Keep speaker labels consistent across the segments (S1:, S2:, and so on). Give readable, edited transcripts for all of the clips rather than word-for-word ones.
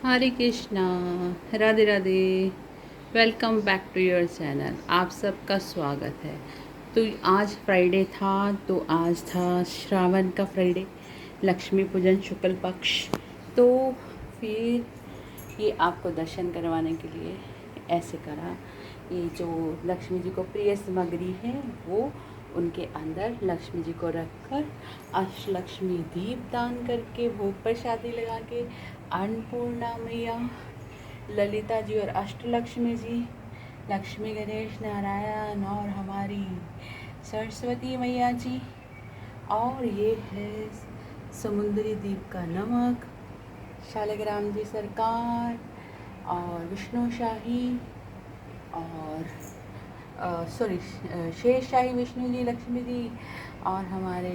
S1: Hare Krishna. Radhe Radhe. Welcome back to your channel. आप सबका स्वागत है। तो आज फ्राइडे था, तो आज था श्रावण का फ्राइडे, लक्ष्मी पूजन शुक्ल पक्ष। तो फिर ये आपको दर्शन करवाने के लिए ऐसे करा। ये जो लक्ष्मी जी को प्रिय सामग्री है वो उनके अंदर लक्ष्मी जी को रखकर अष्टलक्ष्मी दीप दान करके भोग प्रसादी लगा के अन्नपूर्णा मैया, ललिता जी और अष्टलक्ष्मी जी, लक्ष्मी गणेश नारायण और हमारी सरस्वती मैया जी, और ये है समुद्री द्वीप का नमक, शालिग्राम जी सरकार और विष्णु शाही और सॉरी शेष शाही विष्णु जी, लक्ष्मी जी और हमारे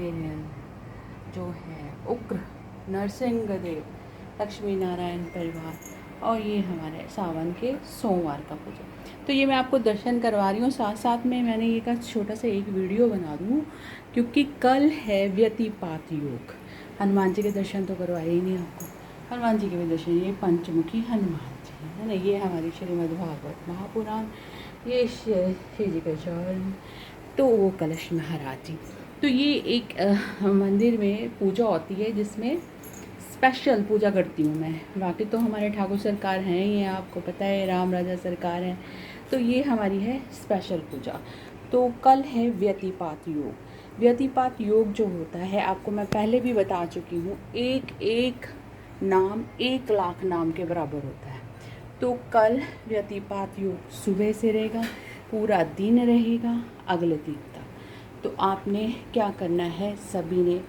S1: जो है उग्र नरसिंह लक्ष्मी नारायण परिवार, और ये हमारे सावन के सोमवार का पूजा। तो ये मैं आपको दर्शन करवा रही हूँ, साथ साथ में मैंने ये कहा छोटा सा एक वीडियो बना दूँ, क्योंकि कल है व्यतिपात योग। हनुमान जी के दर्शन तो करवाए ही नहीं आपको। हनुमान जी के भी दर्शन, ये पंचमुखी हनुमान जी है ना, ये हमारी श्रीमद् भागवत महापुराण, ये श्री जी का चरण, तो वो कलश महाराज जी। तो ये एक मंदिर में पूजा होती है जिसमें स्पेशल पूजा करती हूँ मैं। बाकी तो हमारे ठाकुर सरकार हैं, ये आपको पता है, राम राजा सरकार हैं। तो ये हमारी है स्पेशल पूजा। तो कल है व्यतिपात योग। व्यतिपात योग जो होता है, आपको मैं पहले भी बता चुकी हूँ, एक एक नाम 1,00,000 नाम के बराबर होता है। तो कल व्यतिपात योग सुबह से रहेगा, पूरा दिन रहेगा अगले दिन तक। तो आपने क्या करना है, सभी ने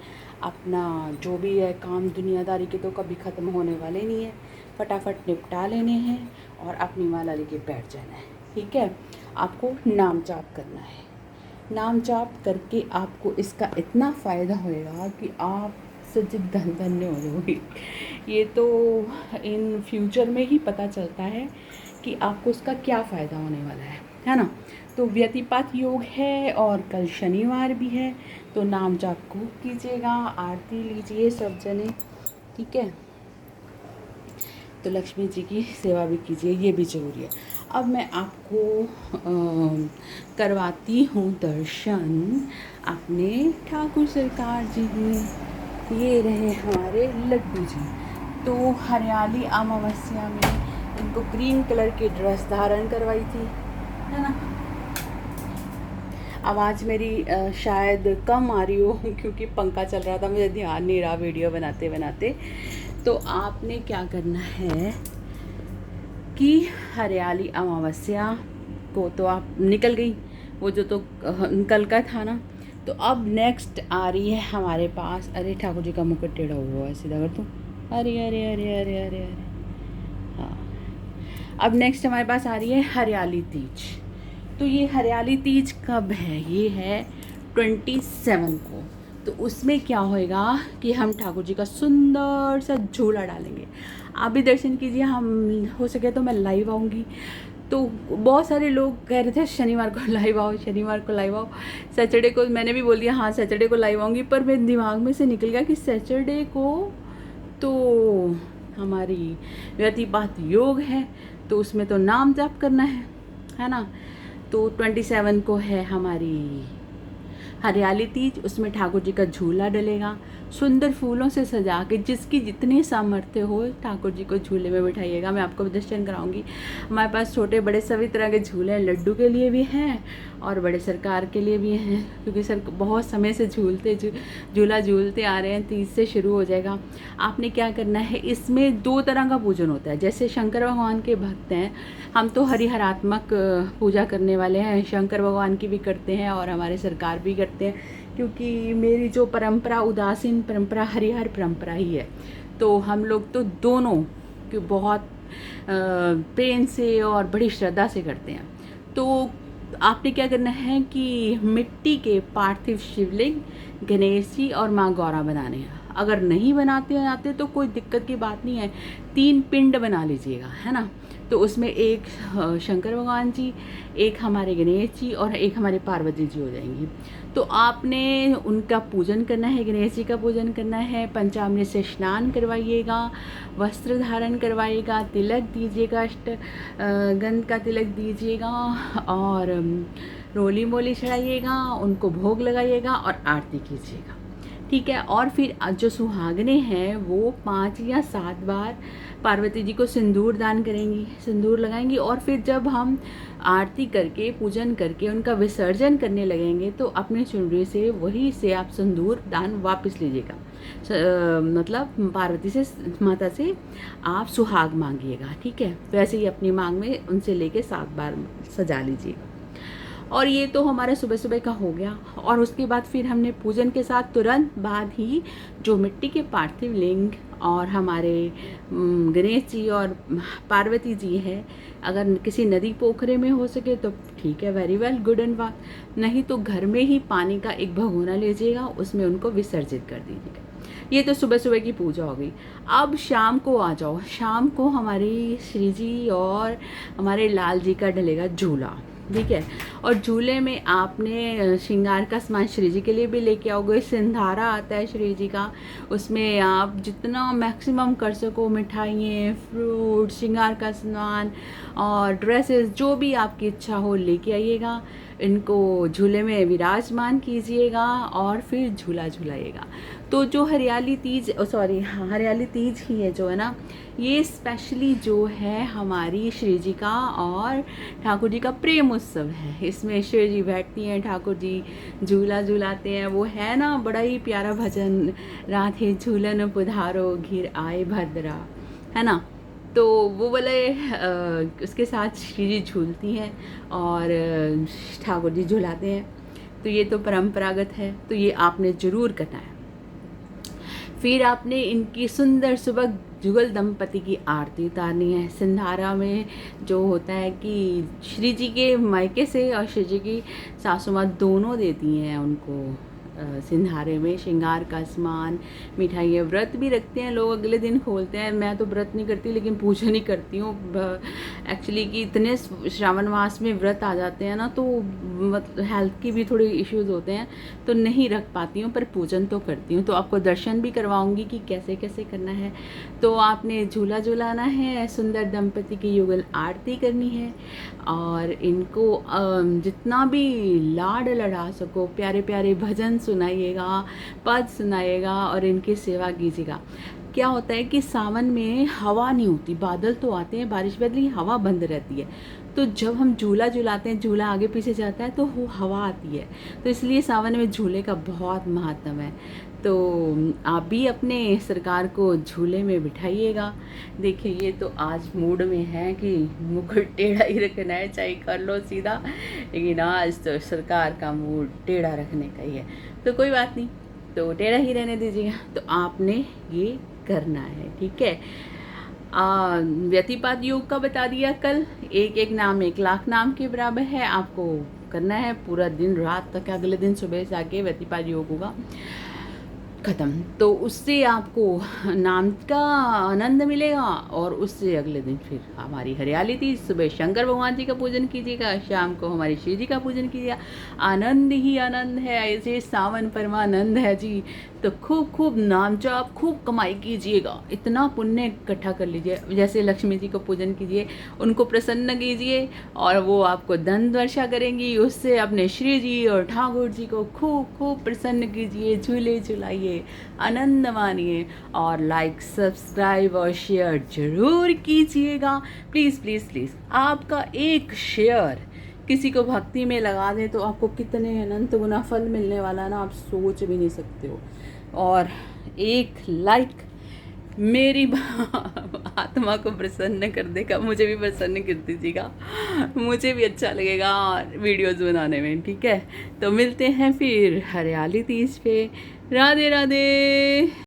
S1: अपना जो भी है काम दुनियादारी के तो कभी ख़त्म होने वाले नहीं है, फटाफट निपटा लेने हैं और अपनी माला लेके बैठ जाना है। ठीक है, आपको नाम जाप करना है। नाम जाप करके आपको इसका इतना फ़ायदा होएगा कि आप सच्चे धन्य हो जाओगे। ये तो इन फ्यूचर में ही पता चलता है कि आपको उसका क्या फ़ायदा होने वाला है ना। तो व्यतिपात योग है और कल शनिवार भी है, तो नाम जाप खूब कीजिएगा, आरती लीजिए सब जने, ठीक है। तो लक्ष्मी जी की सेवा भी कीजिए, ये भी ज़रूरी है। अब मैं आपको करवाती हूँ दर्शन अपने ठाकुर सरकार जी में। ये रहे हमारे लड्डू जी। तो हरियाली अमावस्या में इनको ग्रीन कलर की ड्रेस धारण करवाई थी, है ना। आवाज़ मेरी शायद कम आ रही हो क्योंकि पंखा चल रहा था, मुझे ध्यान नहीं रहा वीडियो बनाते बनाते। तो आपने क्या करना है कि हरियाली अमावस्या को तो आप निकल गई, वो जो तो कल का था ना। तो अब नेक्स्ट आ रही है हमारे पास, अरे ठाकुर जी का मुकुट टेढ़ा हुआ है, सीधा कर दूँ, अरे अरे अरे अरे अरे अरे, हाँ। अब नेक्स्ट हमारे पास आ रही है हरियाली तीज। तो ये हरियाली तीज कब है, ये है 27 को। तो उसमें क्या होएगा कि हम ठाकुर जी का सुंदर सा झूला डालेंगे। आप भी दर्शन कीजिए, हम हो सके तो मैं लाइव आऊँगी। तो बहुत सारे लोग कह रहे थे शनिवार को लाइव आओ, शनिवार को लाइव आओ। सैटरडे को मैंने भी बोल दिया हाँ सैटरडे को लाइव आऊँगी, पर मेरे दिमाग में से निकल गया कि सैटरडे को तो हमारी व्यतिपात योग है, तो उसमें तो नाम जाप करना है ना। तो 27 को है हमारी हरियाली तीज, उसमें ठाकुर जी का झूला डलेगा, सुंदर फूलों से सजा के, जिसकी जितनी सामर्थ्य हो ठाकुर जी को झूले में बिठाइएगा। मैं आपको दर्शन कराऊंगी। हमारे पास छोटे बड़े सभी तरह के झूले हैं, लड्डू के लिए भी हैं और बड़े सरकार के लिए भी हैं, क्योंकि सर बहुत समय से झूला झूलते आ रहे हैं। तीज से शुरू हो जाएगा। आपने क्या करना है, इसमें 2 तरह का पूजन होता है। जैसे शंकर भगवान के भक्त हैं, हम तो हरिहरात्मक पूजा करने वाले हैं, शंकर भगवान की भी करते हैं और हमारे सरकार भी करते हैं, क्योंकि मेरी जो परंपरा उदासीन परंपरा हरिहर परंपरा ही है। तो हम लोग तो दोनों कि बहुत प्रेम से और बड़ी श्रद्धा से करते हैं। तो आपने क्या करना है कि मिट्टी के पार्थिव शिवलिंग, गणेश जी और माँ गौरा बनाने हैं। अगर नहीं बनाते आते तो कोई दिक्कत की बात नहीं है, 3 पिंड बना लीजिएगा, है ना। तो उसमें एक शंकर भगवान जी, एक हमारे गणेश जी और एक हमारे पार्वती जी हो जाएंगी। तो आपने उनका पूजन करना है, गणेश जी का पूजन करना है, पंचामृत से स्नान करवाइएगा, वस्त्र धारण करवाइएगा, तिलक दीजिएगा, गंध का तिलक दीजिएगा और रोली मोली चढ़ाइएगा, उनको भोग लगाइएगा और आरती कीजिएगा, ठीक है। और फिर जो सुहागने हैं वो 5 या 7 बार पार्वती जी को सिंदूर दान करेंगी, सिंदूर लगाएंगी। और फिर जब हम आरती करके पूजन करके उनका विसर्जन करने लगेंगे तो अपने चुनरी से वही से आप सिंदूर दान वापस लीजिएगा, मतलब पार्वती से, माता से आप सुहाग मांगिएगा, ठीक है। वैसे ही अपनी मांग में उनसे लेके 7 बार सजा लीजिएगा। और ये तो हमारा सुबह सुबह का हो गया। और उसके बाद फिर हमने पूजन के साथ तुरंत बाद ही जो मिट्टी के पार्थिव लिंग और हमारे गणेश जी और पार्वती जी है, अगर किसी नदी पोखरे में हो सके तो ठीक है, वेरी वेल, गुड एंड वाह। नहीं तो घर में ही पानी का एक भगोना लीजिएगा, उसमें उनको विसर्जित कर दीजिएगा। ये तो सुबह सुबह की पूजा हो गई। अब शाम को आ जाओ, शाम को हमारी श्री जी और हमारे लाल जी का डलेगा झूला, ठीक है। और झूले में आपने श्रृंगार का सामान श्री जी के लिए भी लेके आओगे, सिंधारा आता है श्री जी का, उसमें आप जितना मैक्सिमम कर सको मिठाइयाँ, फ्रूट, श्रृंगार का सामान और ड्रेसेस, जो भी आपकी इच्छा हो लेके आइएगा। इनको झूले में विराजमान कीजिएगा और फिर झूला झूलाइएगा। तो जो हरियाली तीज, हरियाली तीज ही है जो है ना, ये स्पेशली जो है हमारी श्री जी का और ठाकुर जी का प्रेम उत्सव है। इसमें श्री जी बैठती हैं, ठाकुर जी झूला झूलाते हैं। वो है ना बड़ा ही प्यारा भजन, राधे झूलन पुधारो घिर आए भद्रा, है ना। तो वो बोले उसके साथ श्री जी झूलती हैं और ठाकुर जी झूलाते हैं। तो ये तो परंपरागत है, तो ये आपने ज़रूर करना है। फिर आपने इनकी सुंदर सुबह जुगल दंपति की आरती उतारनी है। सिंधारा में जो होता है कि श्री जी के मायके से और श्री जी की सासू माँ दोनों देती हैं उनको सिंधारे में श्रृंगार का सामान, मिठाइयाँ। व्रत भी रखते हैं लोग, अगले दिन खोलते हैं। मैं तो व्रत नहीं करती लेकिन पूजन ही करती हूँ एक्चुअली, कि इतने श्रावण मास में व्रत आ जाते हैं ना, तो मतलब हेल्थ की भी थोड़ी इश्यूज होते हैं तो नहीं रख पाती हूँ, पर पूजन तो करती हूँ। तो आपको दर्शन भी करवाऊँगी कि कैसे कैसे करना है। तो आपने झूला झूलाना है, सुंदर दंपति की युगल आरती करनी है और इनको जितना भी लाड लड़ा सको प्यारे प्यारे भजन सुनाइएगा, पद सुनाइएगा और इनकी सेवा कीजिएगा। क्या होता है कि सावन में हवा नहीं होती, बादल तो आते हैं, बारिश बदली, हवा बंद रहती है। तो जब हम झूला झूलाते हैं, झूला आगे पीछे जाता है तो वो हवा आती है, तो इसलिए सावन में झूले का बहुत महत्व है। तो आप भी अपने सरकार को झूले में बिठाइएगा। देखिए ये तो आज मूड में है कि मुकुट टेढ़ा ही रखना है, चाहे कर लो सीधा, लेकिन आज तो सरकार का मूड टेढ़ा रखने का ही है। तो कोई बात नहीं, तो टेढ़ा ही रहने दीजिएगा। तो आपने ये करना है, ठीक है। व्यतिपात योग का बता दिया कल, एक एक नाम 1 लाख नाम के बराबर है। आपको करना है पूरा दिन रात तक, अगले दिन सुबह से आके व्यतिपात योग होगा ख़त्म। तो उससे आपको नाम का आनंद मिलेगा और उससे अगले दिन फिर हमारी हरियाली थी। सुबह शंकर भगवान जी का पूजन कीजिएगा, शाम को हमारी शिव जी का पूजन कीजिएगा। आनंद ही आनंद है, ऐसे सावन परमानंद है जी। तो खूब खूब नाम जाप, खूब कमाई कीजिएगा, इतना पुण्य इकट्ठा कर लीजिए। जैसे लक्ष्मी जी को पूजन कीजिए, उनको प्रसन्न कीजिए और वो आपको धन वर्षा करेंगी। उससे अपने श्री जी और ठाकुर जी को खूब खूब प्रसन्न कीजिए, झूले झुलाइए, आनंद मानिए और लाइक, सब्सक्राइब और शेयर जरूर कीजिएगा। प्लीज़ प्लीज़ प्लीज़, आपका एक शेयर किसी को भक्ति में लगा दें तो आपको कितने अनंत गुना फल मिलने वाला ना, आप सोच भी नहीं सकते हो। और एक लाइक मेरी आत्मा को प्रसन्न कर देगा, मुझे भी प्रसन्न कर दीजिएगा, मुझे भी अच्छा लगेगा वीडियोज़ बनाने में, ठीक है। तो मिलते हैं फिर हरियाली तीज पे। राधे राधे।